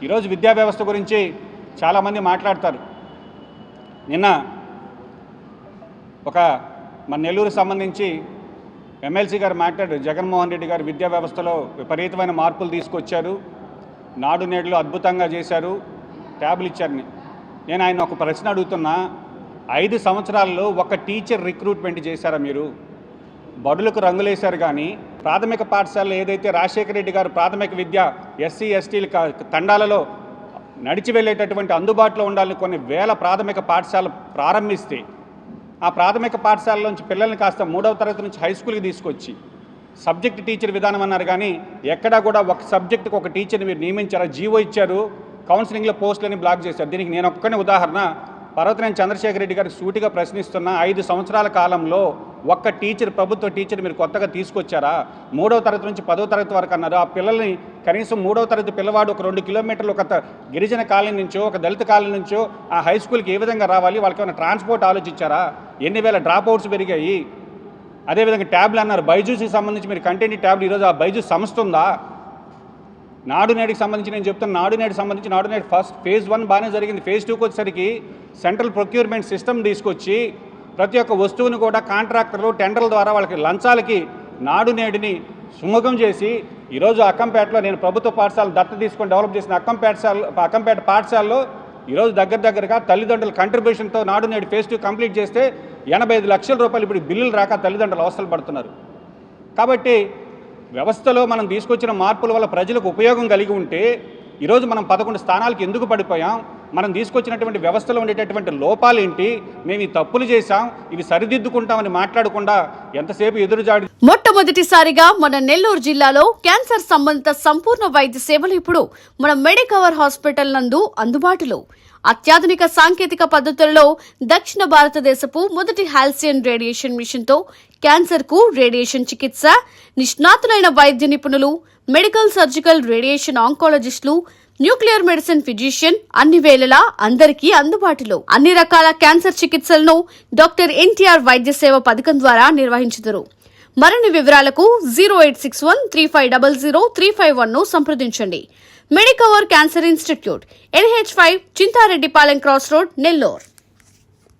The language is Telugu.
ఈరోజు విద్యా వ్యవస్థ గురించి చాలామంది మాట్లాడతారు. నిన్న మన నెల్లూరు సంబంధించి ఎమ్మెల్సీ గారు మాట్లాడారు. జగన్మోహన్ రెడ్డి గారు విద్యా వ్యవస్థలో విపరీతమైన మార్పులు తీసుకొచ్చారు, నాడు నేడులో అద్భుతంగా చేశారు, ట్యాబ్లు ఇచ్చారని. నేను ఆయన ఒక ప్రశ్న అడుగుతున్నా, 5 సంవత్సరాల్లో ఒక టీచర్ రిక్రూట్మెంట్ చేశారా మీరు? బడులకు రంగులేశారు కానీ ప్రాథమిక పాఠశాలలో ఏదైతే రాజశేఖర రెడ్డి గారు ప్రాథమిక విద్య ఎస్సీ ఎస్టీల తండాలలో నడిచి వెళ్ళేటటువంటి అందుబాటులో ఉండాలని కొన్ని వేల ప్రాథమిక పాఠశాలలు ప్రారంభిస్తే ఆ ప్రాథమిక పాఠశాల నుంచి పిల్లల్ని కాస్త 3వ తరగతి నుంచి హై స్కూల్కి తీసుకొచ్చి సబ్జెక్ట్ టీచర్ విధానం అన్నారు కానీ ఎక్కడా కూడా ఒక సబ్జెక్టుకు ఒక టీచర్ని మీరు నియమించారా? జీవో ఇచ్చారు, కౌన్సిలింగ్లో పోస్టులని బ్లాక్ చేశారు. దీనికి నేను ఒక్కనే ఉదాహరణ, పర్వతనేని చంద్రశేఖర రెడ్డి గారికి సూటిగా ప్రశ్నిస్తున్న 5 సంవత్సరాల కాలంలో ఒక్క టీచర్, ప్రభుత్వ టీచర్ మీరు కొత్తగా తీసుకొచ్చారా? 3వ తరగతి నుంచి 10వ తరగతి వరకు అన్నారు. ఆ పిల్లల్ని కనీసం 3వ తరగతి పిల్లవాడు ఒక 2 కిలోమీటర్లు ఒక గిరిజన కాలనీ నుంచో ఒక దళిత కాలనీ నుంచో ఆ హై స్కూల్కి ఏ విధంగా రావాలి? వాళ్ళకి ఏమైనా ట్రాన్స్పోర్ట్ ఆలోచించారా? ఎన్ని వేల డ్రాప్ అవుట్స్ పెరిగాయి? అదేవిధంగా ట్యాబ్లు అన్నారు, బైజూస్కి సంబంధించి మీరు కంటెంట్ ట్యాబ్లు ఈరోజు ఆ బైజూస్ సంస్థ ఉందా? నాడు నేడుకి సంబంధించి నేను చెప్తాను, నాడు నేడు ఫేజ్ 1 బాగానే జరిగింది. ఫేజ్ 2కి వచ్చేసరికి సెంట్రల్ ప్రొక్యూర్మెంట్ సిస్టమ్ తీసుకొచ్చి ప్రతి ఒక్క వస్తువుని కూడా కాంట్రాక్టర్లు టెండర్ల ద్వారా వాళ్ళకి లంచాలకి నాడు నేడుని సుముఖం చేసి ఈరోజు అక్కంపేటలో నేను ప్రభుత్వ పాఠశాల దత్త తీసుకొని డెవలప్ చేసిన అక్కంపేట పాఠశాలలో ఈరోజు దగ్గరగా తల్లిదండ్రుల కంట్రిబ్యూషన్తో నాడు నేడు ఫేజ్ 2 కంప్లీట్ చేస్తే 85 లక్షల రూపాయలు ఇప్పుడు బిల్లులు రాక తల్లిదండ్రులు అవసరాలు పడుతున్నారు. కాబట్టి వ్యవస్థలో మనం తీసుకొచ్చిన మార్పుల వల్ల ప్రజలకు ఉపయోగం కలిగి ఉంటే ఈరోజు మనం 11 స్థానాలకు ఎందుకు పడిపోయాం? మనం తీసుకొచ్చినటువంటి వ్యవస్థలో ఉండేటటువంటి లోపాలు ఏంటి? మేము ఈ తప్పులు చేశాం, ఇవి సరిదిద్దుకుంటామని మాట్లాడకుండా ఎంతసేపు ఎదురుజాడి. మొట్టమొదటిసారిగా మన నెల్లూరు జిల్లాలో క్యాన్సర్ సంబంధిత సంపూర్ణ వైద్య సేవలు ఇప్పుడు మన మెడికవర్ హాస్పిటల్ నందు అందుబాటులో. అత్యాధునిక సాంకేతిక పద్ధతులలో దక్షిణ భారతదేశపు మొదటి హాల్సియన్ రేడియేషన్ మిషన్ తో క్యాన్సర్ కు రేడియేషన్ చికిత్స, నిష్ణాతులైన వైద్య నిపుణులు, మెడికల్ సర్జికల్ రేడియేషన్ ఆంకాలజిస్టులు, న్యూక్లియర్ మెడిసిన్ ఫిజిషియన్ అన్ని వేళలా అందరికీ అందుబాటులో. అన్ని రకాల క్యాన్సర్ చికిత్సలను డాక్టర్ ఎన్టీఆర్ వైద్య సేవ పథకం ద్వారా నిర్వహించుతారు. మరిన్ని వివరాలకు 086135003551 ను సంప్రదించండి. Medicover cancer institute, NH5, Chintareddypalem cross road, Nellore.